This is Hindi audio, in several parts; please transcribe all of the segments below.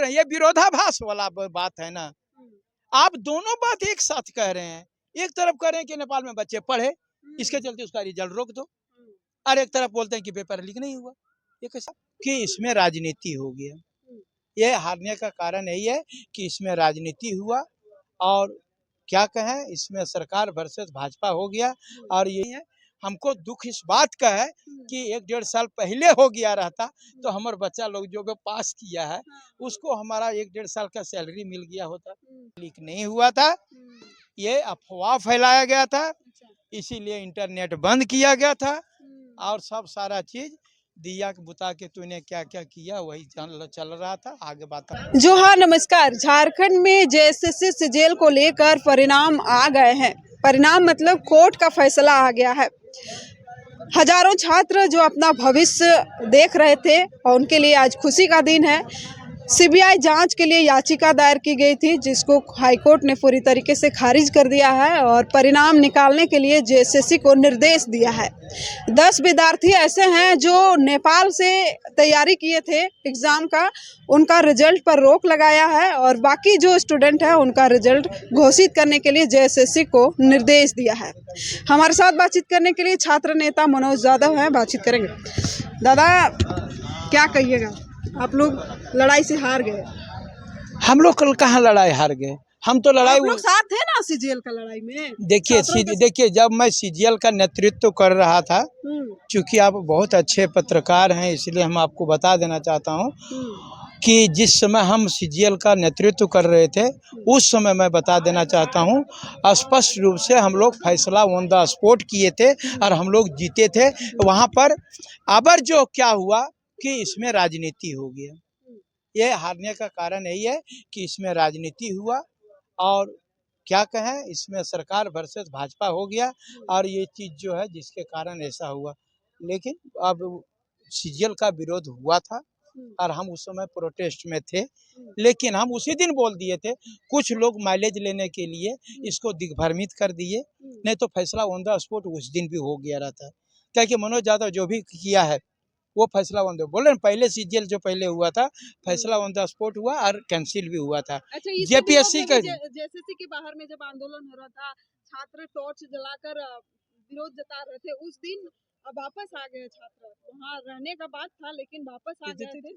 रहे हैं, ये विरोधाभास वाला बात है ना। आप दोनों बात एक साथ कह रहे हैं। एक तरफ कह रहे हैं कि नेपाल में बच्चे पढ़े, इसके चलते उसका रिजल्ट रोक दो, और एक तरफ बोलते हैं कि पेपर लीक नहीं हुआ। ये कैसा कि इसमें राजनीति हो गया। ये हारने का कारण यही है कि इसमें राजनीति हुआ, और क्या कहें, इसमें सरकार वर्सेस भाजपा हो गया। और ये है, हमको दुख इस बात का है कि 1-1.5 साल पहले हो गया रहता तो हमारे बच्चा लोग जो पास किया है उसको हमारा 1-1.5 साल का सैलरी मिल गया होता। लीक नहीं हुआ था, ये अफवाह फैलाया गया था, इसीलिए इंटरनेट बंद किया गया था, और सब सारा चीज दिया बुता के तूने क्या क्या किया वही चल रहा था। आगे बात जो हाँ, नमस्कार। झारखंड में जेएसएससी सीजीएल को लेकर परिणाम आ गए हैं। परिणाम मतलब कोर्ट का फैसला आ गया है। हजारों छात्र जो अपना भविष्य देख रहे थे और उनके लिए आज खुशी का दिन है। सीबीआई जांच के लिए याचिका दायर की गई थी, जिसको हाईकोर्ट ने पूरी तरीके से खारिज कर दिया है और परिणाम निकालने के लिए जेएसएससी को निर्देश दिया है। 10 विद्यार्थी ऐसे हैं जो नेपाल से तैयारी किए थे एग्ज़ाम का, उनका रिजल्ट पर रोक लगाया है, और बाकी जो स्टूडेंट हैं उनका रिजल्ट घोषित करने के लिए जेएसएससी को निर्देश दिया है। हमारे साथ बातचीत करने के लिए छात्र नेता मनोज यादव हैं, बातचीत करेंगे। दादा, क्या कहिएगा? आप लोग लड़ाई से हार गए। हम लोग कल कहाँ लड़ाई हार गए? हम तो लड़ाई, आप लोग साथ थे ना सीजीएल का लड़ाई में। देखिए जब मैं सीजीएल का नेतृत्व कर रहा था, चूंकि आप बहुत अच्छे पत्रकार हैं इसलिए हम आपको बता देना चाहता हूं कि जिस समय हम सीजीएल का नेतृत्व कर रहे थे उस समय मैं बता देना चाहता हूं स्पष्ट रूप से हम लोग फैसला ऑन द स्पॉट किए थे और हम लोग जीते थे वहां पर। अबर जो क्या हुआ कि इसमें राजनीति हो गया। ये हारने का कारण यही है कि इसमें राजनीति हुआ, और क्या कहें, इसमें सरकार वर्सेस भाजपा हो गया, और ये चीज़ जो है जिसके कारण ऐसा हुआ। लेकिन अब सीजीएल का विरोध हुआ था और हम उस समय प्रोटेस्ट में थे, लेकिन हम उसी दिन बोल दिए थे। कुछ लोग माइलेज लेने के लिए इसको दिग्भ्रमित कर दिए, नहीं तो फैसला ऑन द स्पॉट उस दिन भी हो गया रहता। क्या कि मनोज यादव जो भी किया है वो फैसला ऑन द, बोल रहे पहले सीजीएल जो पहले हुआ था फैसला ऑन द स्पॉट हुआ और कैंसिल भी हुआ था। अच्छा, जेपीएससी का जेएसएससी के बाहर में जब आंदोलन हो रहा था, छात्र टॉर्च जलाकर विरोध जता रहे थे, उस दिन अब वापस आ गए छात्र। वहाँ रहने का बात था लेकिन वापस आ गए थे।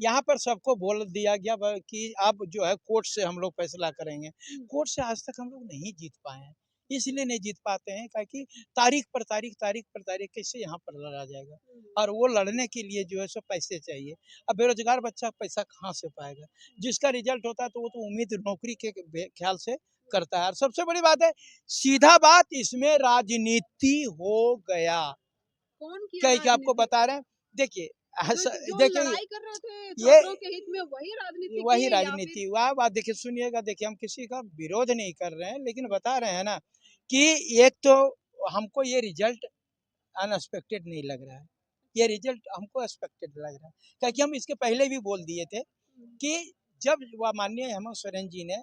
यहाँ पर सबको बोल दिया गया कि अब जो है कोर्ट से हम लोग फैसला करेंगे। कोर्ट से आज तक हम लोग नहीं जीत पाए हैं, इसलिए नहीं जीत पाते हैं क्योंकि तारीख पर तारीख कैसे यहाँ पर लड़ा जाएगा, और वो लड़ने के लिए जो है सो पैसे चाहिए। अब बेरोजगार बच्चा पैसा कहाँ से पाएगा? जिसका रिजल्ट होता है तो वो तो उम्मीद नौकरी के ख्याल से करता है। और सबसे बड़ी बात है, सीधा बात, इसमें राजनीति हो गया। कौन किया? क्या आपको बता रहे हैं, देखिए देखिए, लड़ाई कर रहे थे ये छात्रों के हित में, वही राजनीति हुआ। बात देखिए, सुनिएगा, देखिए हम किसी का विरोध नहीं कर रहे हैं, लेकिन बता रहे हैं ना कि एक तो हमको ये रिजल्ट अनएक्सपेक्टेड नहीं लग रहा है, ये रिजल्ट हमको एक्सपेक्टेड लग रहा है, क्योंकि हम इसके पहले भी बोल दिए थे कि जब माननीय हेमंत सोरेन जी ने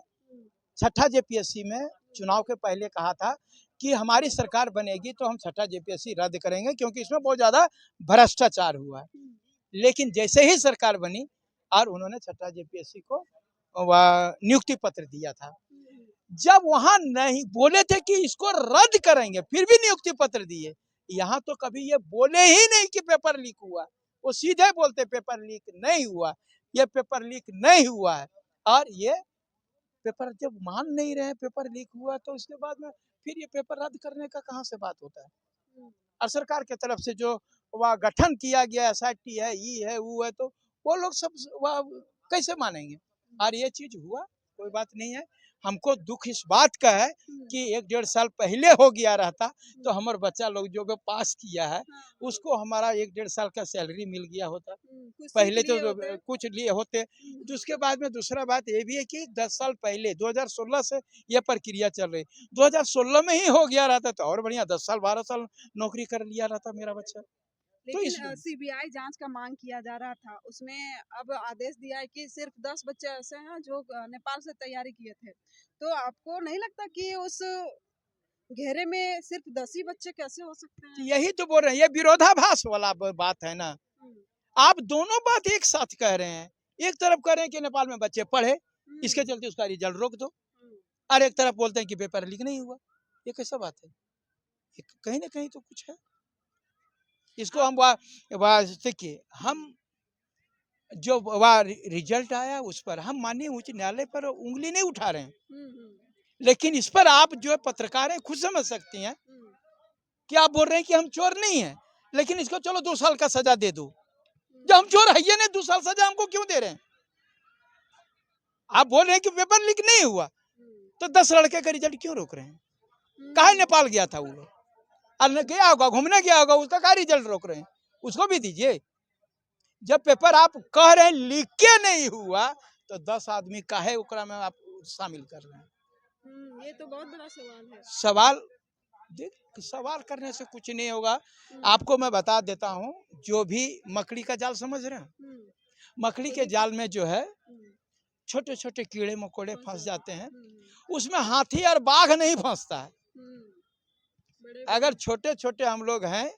6ठा जेपीएससी में चुनाव के पहले कहा था कि हमारी सरकार बनेगी तो हम 6ठा जेपीएससी रद्द करेंगे क्योंकि इसमें बहुत ज़्यादा भ्रष्टाचार हुआ है। लेकिन जैसे ही सरकार बनी और उन्होंने 6ठा जेपीएससी को नियुक्ति पत्र दिया था, जब वहां नहीं बोले थे कि इसको रद्द करेंगे फिर भी नियुक्ति पत्र दिए। यहाँ तो कभी ये बोले ही नहीं कि पेपर लीक हुआ, वो सीधे बोलते पेपर लीक नहीं हुआ, ये पेपर लीक नहीं हुआ है। और ये पेपर जब मान नहीं रहे पेपर लीक हुआ तो उसके बाद में फिर ये पेपर रद्द करने का कहाँ से बात होता है? और सरकार की तरफ से जो वह गठन किया गया एसआईटी है, ई है, वो है, तो वो लोग सब वह कैसे मानेंगे? और ये चीज हुआ, कोई बात नहीं है। हमको दुख इस बात का है कि 1-1.5 साल पहले हो गया रहता तो हमारे बच्चा लोग जो पास किया है उसको हमारा 1-1.5 साल का सैलरी मिल गया होता। पहले तो कुछ लिए होते। तो उसके बाद में दूसरा बात ये भी है कि 10 साल पहले 2016 से ये प्रक्रिया चल रही, 2016 में ही हो गया रहता तो और बढ़िया, 10 साल 12 साल नौकरी कर लिया रहता मेरा बच्चा। लेकिन सीबीआई जांच का मांग किया जा रहा था, उसमें अब आदेश दिया है कि सिर्फ 10 बच्चे ऐसे हैं जो नेपाल से तैयारी किए थे। तो आपको नहीं लगता कि उस घेरे में सिर्फ 10 ही बच्चे कैसे हो सकते हैं? यही तो बोल रहे हैं, ये विरोधाभास वाला बात है ना। आप दोनों बात एक साथ कह रहे हैं। एक तरफ कह रहे हैं कि नेपाल में बच्चे पढ़े, इसके चलते उसका रिजल्ट रोक दो, और एक तरफ बोलते हैं कि पेपर लीक नहीं हुआ। ये कैसा बात है? कहीं ना कहीं तो कुछ है। इसको हम देखिए, हम जो वह रिजल्ट आया उस पर हम माननीय उच्च न्यायालय पर उंगली नहीं उठा रहे हैं, लेकिन इस पर आप जो पत्रकार हैं खुद समझ सकती हैं कि आप बोल रहे हैं कि हम चोर नहीं हैं, लेकिन इसको चलो 2 साल का सजा दे दो। जब हम चोर है ये नहीं, 2 साल सजा हमको क्यों दे रहे हैं? आप बोल रहे हैं कि पेपर लीक नहीं हुआ, तो 10 लड़के का रिजल्ट क्यों रोक रहे हैं? काहे नेपाल गया था वो लोग, और गया होगा, घूमने गया होगा, उसका क्या रिजल्ट रोक रहे हैं? उसको भी दीजिए। जब पेपर आप कह रहे हैं लीक के नहीं हुआ, तो 10 आदमी काहे ओकरा में आप शामिल कर रहे हैं? ये तो बहुत बड़ा सवाल है। सवाल करने से कुछ नहीं होगा। आपको मैं बता देता हूँ, जो भी मकड़ी का जाल समझ रहे हैं, मकड़ी के जाल में जो है छोटे छोटे कीड़े मकोड़े फंस जाते हैं, उसमें हाथी और बाघ नहीं फंसता है। अगर छोटे छोटे हम लोग हैं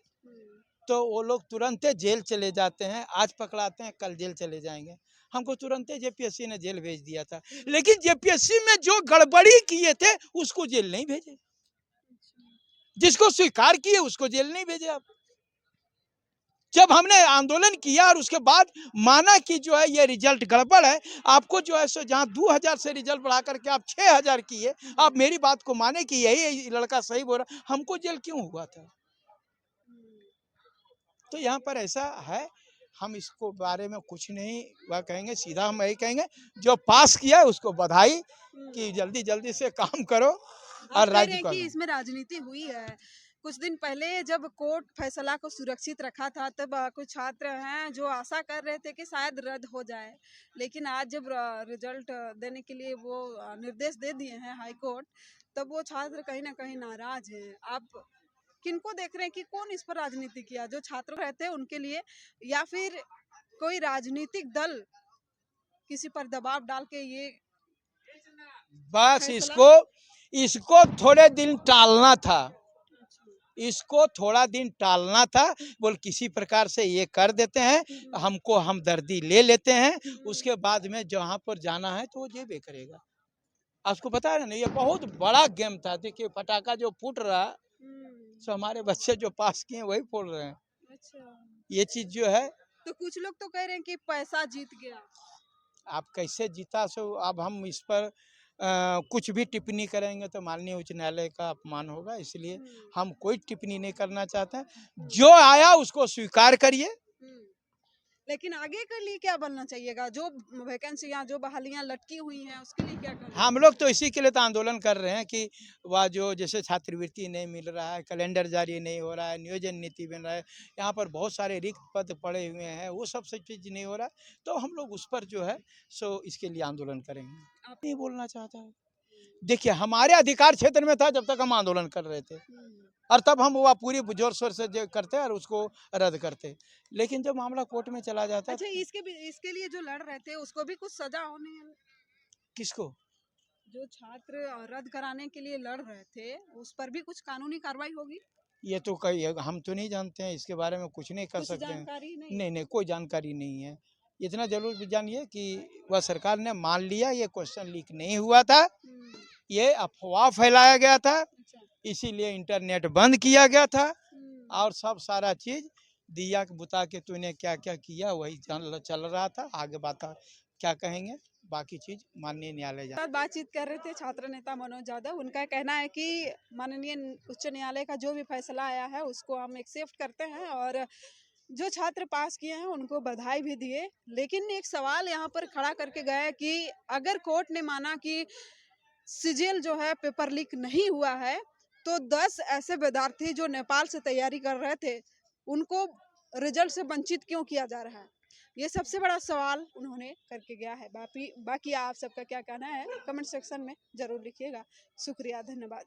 तो वो लोग तुरंत जेल चले जाते हैं, आज पकड़ाते हैं कल जेल चले जाएंगे। हमको तुरंत जेपीएससी ने जेल भेज दिया था, लेकिन जेपीएससी में जो गड़बड़ी किए थे उसको जेल नहीं भेजे, जिसको स्वीकार किए उसको जेल नहीं भेजे। आप जब हमने आंदोलन किया और उसके बाद माना कि जो है ये रिजल्ट गड़बड़ है, आपको जो है सो जहाँ 2000 से रिजल्ट बढ़ा करके आप 6000 किए, आप मेरी बात को माने कि यही लड़का सही बोल रहा, हमको जेल क्यों हुआ था? तो यहाँ पर ऐसा है, हम इसको बारे में कुछ नहीं वह कहेंगे, सीधा हम यही कहेंगे जो पास किया है उसको बधाई कि जल्दी जल्दी से काम करो और राज्य कि इसमें राजनीति हुई है। कुछ दिन पहले जब कोर्ट फैसला को सुरक्षित रखा था, तब कुछ छात्र हैं जो आशा कर रहे थे कि शायद रद्द हो जाए, लेकिन आज जब रिजल्ट देने के लिए वो निर्देश दे दिए हैं हाई कोर्ट, तब वो छात्र कहीं ना कहीं नाराज हैं। आप किनको देख रहे हैं कि कौन इस पर राजनीति किया? जो छात्र रहते हैं उनके लिए, या फिर कोई राजनीतिक दल किसी पर दबाव डाल के ये बस इसको थोड़े दिन टालना था, इसको थोड़ा दिन टालना था। बोल किसी प्रकार से ये कर देते हैं, हमको हमदर्दी ले लेते हैं, उसके बाद में जहाँ पर जाना है तो वो जेबे करेगा। आपको पता है ना, ये बहुत बड़ा गेम था। देखिए पटाखा जो फूट रहा, तो हमारे बच्चे जो पास किए वही फोड़ रहे हैं। अच्छा, ये चीज जो है, तो कुछ लोग तो कह रहे हैं कि पैसा जीत गया। आप कैसे जीता सो, अब हम इस पर कुछ भी टिप्पणी करेंगे तो माननीय उच्च न्यायालय का अपमान होगा, इसलिए हम कोई टिप्पणी नहीं करना चाहते हैं। जो आया उसको स्वीकार करिए। लेकिन आगे के लिए क्या बनना चाहिएगा? जो वैकेंसियां, जो बहालियां लटकी हुई हैं, उसके लिए क्या करना? हम लोग तो इसी के लिए तो आंदोलन कर रहे हैं कि वह जो जैसे छात्रवृत्ति नहीं मिल रहा है, कैलेंडर जारी नहीं हो रहा है, नियोजन नीति बन रहा है, यहाँ पर बहुत सारे रिक्त पद पड़े हुए हैं, वो सब चीज़ नहीं हो रहा, तो हम लोग उस पर जो है सो इसके लिए आंदोलन करेंगे। आप नहीं बोलना चाहता है? देखिए हमारे अधिकार क्षेत्र में था जब तक हम आंदोलन कर रहे थे, और तब हम वह पूरी जोर शोर से करते और उसको रद्द करते, लेकिन जब मामला कोर्ट में चला जाता। अच्छा, इसके लिए जो लड़ रहे थे उसको भी कुछ सजा होने है? किसको? जो छात्र रद्द कराने के लिए लड़ रहे थे उस पर भी कुछ कानूनी कार्रवाई होगी? ये तो कई हम तो नहीं जानते हैं, इसके बारे में कुछ नहीं कर सकते हैं। नहीं, कोई जानकारी नहीं है। इतना जरूर जानिए कि वह सरकार ने मान लिया ये क्वेश्चन लीक नहीं हुआ था, ये अफवाह फैलाया गया था, इसीलिए इंटरनेट बंद किया गया था, और सब सारा चीज दिया बुता के तूने क्या क्या किया वही चल रहा था। आगे बात क्या कहेंगे, बाकी चीज माननीय न्यायालय बातचीत कर रहे थे छात्र नेता मनोज यादव। उनका कहना है कि माननीय उच्च न्यायालय का जो भी फैसला आया है उसको हम एक्सेप्ट करते हैं, और जो छात्र पास किए हैं उनको बधाई भी दिए। लेकिन एक सवाल यहाँ पर खड़ा करके गए कि अगर कोर्ट ने माना कि सीजीएल जो है पेपर लीक नहीं हुआ है, तो 10 ऐसे विद्यार्थी जो नेपाल से तैयारी कर रहे थे उनको रिजल्ट से वंचित क्यों किया जा रहा है? ये सबसे बड़ा सवाल उन्होंने करके गया है। बाकी आप सबका क्या कहना है कमेंट सेक्शन में जरूर लिखिएगा। शुक्रिया, धन्यवाद।